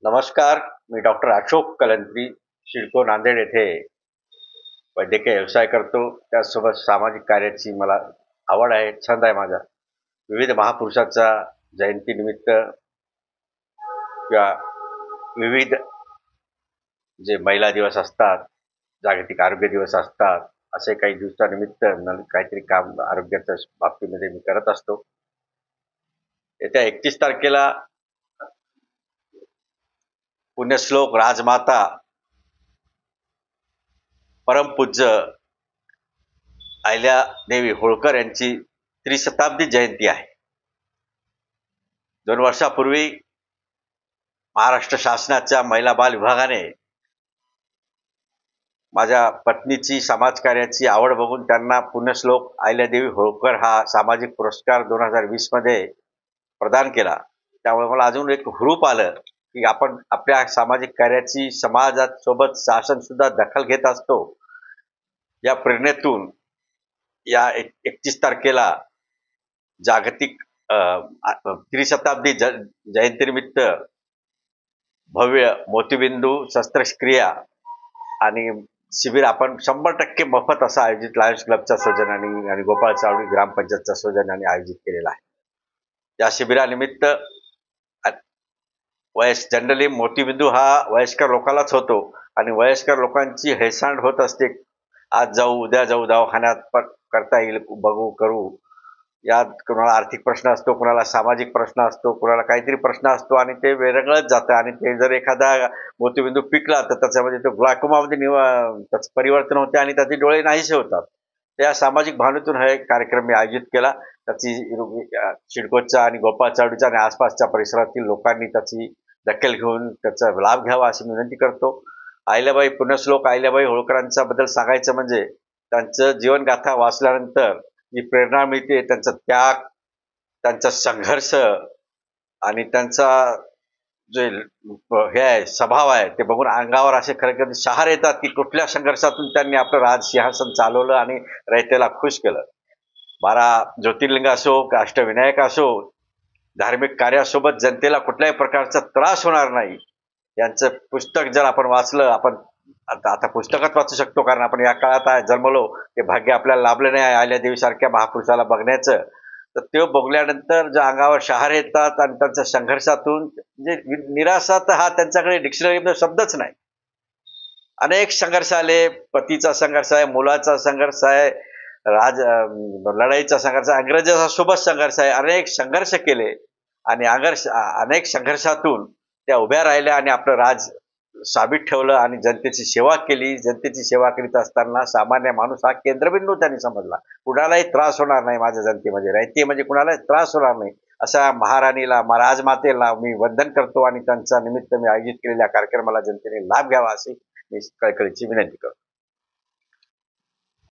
नमस्कार. मी डॉक्टर अशोक कलंत्री, सिडको नांदेड येथे वैद्यकीय व्यवसाय करतो. त्याचसोबत सामाजिक कार्याची मला आवड आहे, छंद आहे माझा. विविध महापुरुषाच्या जयंतीनिमित्त किंवा विविध जे महिला दिवस असतात, जागतिक आरोग्य दिवस असतात, असे काही दिवसानिमित्त काहीतरी काम आरोग्याच्या बाबतीमध्ये मी करत असतो. येत्या 31 तारखेला पुण्यश्लोक राजमाता परमपूज्य अहिल्यादेवी होळकर यांची त्रिशताब्दी जयंती आहे. 2 वर्षापूर्वी महाराष्ट्र शासनाच्या महिला बाल विभागाने माझ्या पत्नीची समाजकार्याची आवड बघून त्यांना पुण्यश्लोक अहिल्यादेवी होळकर हा सामाजिक पुरस्कार 2020 मध्ये प्रदान केला. त्यामुळे मला अजून एक हुरूप आलं की आपण आपल्या सामाजिक कार्याची समाजात सोबत शासन सुद्धा दखल घेत असतो. या प्रेरणेतून या 31 तारखेला जागतिक त्रिशताब्दी जयंतीनिमित्त भव्य मोतीबिंदू शस्त्रक्रिया आणि शिबिर आपण 100% मोफत असं आयोजित लायन्स क्लबच्या सौजन्याने आणि गोपाळ चावडी ग्रामपंचायतच्या सौजन्याने आयोजित केलेला आहे. या शिबिरानिमित्त जनरली मोतीबिंदू हा वयस्कर लोकांनाच होतो आणि वयस्कर लोकांची हेळसांड होत असते. आज जाऊ, उद्या जाऊ, दवाखान्यात करता येईल, बघू करू. यात कुणाला आर्थिक प्रश्न असतो, कुणाला सामाजिक प्रश्न असतो, कुणाला काहीतरी प्रश्न असतो आणि ते वेगळंच जातं. आणि ते जर एखादा मोतीबिंदू पिकला तर त्याच्यामध्ये तो ग्लायकोमामध्ये त्याचं परिवर्तन होते आणि त्याचे डोळे नाहीसे होतात. त्या सामाजिक भावनेतून हा एक कार्यक्रम मी आयोजित केला. त्याची सिडकोच्या आणि गोपाळ चावडीच्या आणि आसपासच्या परिसरातील लोकांनी त्याची दखल घेऊन त्याचा लाभ घ्यावा अशी विनंती करतो. अहिल्याबाई पुण्यश्लोक अहिल्याबाई होळकरांच्या बद्दल सांगायचं म्हणजे त्यांचं जीवनगाथा वाचल्यानंतर जी प्रेरणा मिळते, त्यांचा त्याग, त्यांचा संघर्ष आणि त्यांचा जे हे आहे स्वभाव आहे ते बघून अंगावर असे खरे शहारे येतात की कुठल्या संघर्षातून त्यांनी आपलं राजसिंहासन चालवलं आणि रयतेला खुश केलं. 12 ज्योतिर्लिंग असो, अष्टविनायक असो, धार्मिक कार्यासोबत जनतेला कुठल्याही प्रकारचा त्रास होणार नाही. यांचं पुस्तक जर आपण वाचलं, आपण आता पुस्तकात वाचू शकतो कारण आपण या काळात जन्मलो, ते भाग्य आपल्याला लाभलं नाही अहिल्यादेवी सारख्या महापुरुषाला बघण्याचं. तर ते बघल्यानंतर ज्या अंगावर शहारे येतात आणि त्यांच्या संघर्षातून म्हणजे निराशा तर हा त्यांच्याकडे डिक्शनरीमध्ये शब्दच नाही. अनेक संघर्ष आले, पतीचा संघर्ष आहे, मुलाचा संघर्ष आहे, लढाईचा संघर्ष आहे, इंग्रजांचा सोबत संघर्ष आहे. अनेक संघर्ष केले आणि अनेक संघर्षातून त्या उभ्या राहिल्या आणि आपलं राज साबित ठेवलं आणि जनतेची सेवा केली. जनतेची सेवा करीत असताना सामान्य माणूस हा केंद्रबिंदू त्यांनी समजला. कुणालाही त्रास होणार नाही, माझ्या जनतेमध्ये रयते म्हणजे कुणालाही त्रास होणार नाही अशा महाराणीला, राजमातेला मी वंदन करतो आणि त्यांच्या निमित्त मी आयोजित केलेल्या कार्यक्रमाला जनतेने लाभ घ्यावा अशी मी कळकळीची विनंती करतो.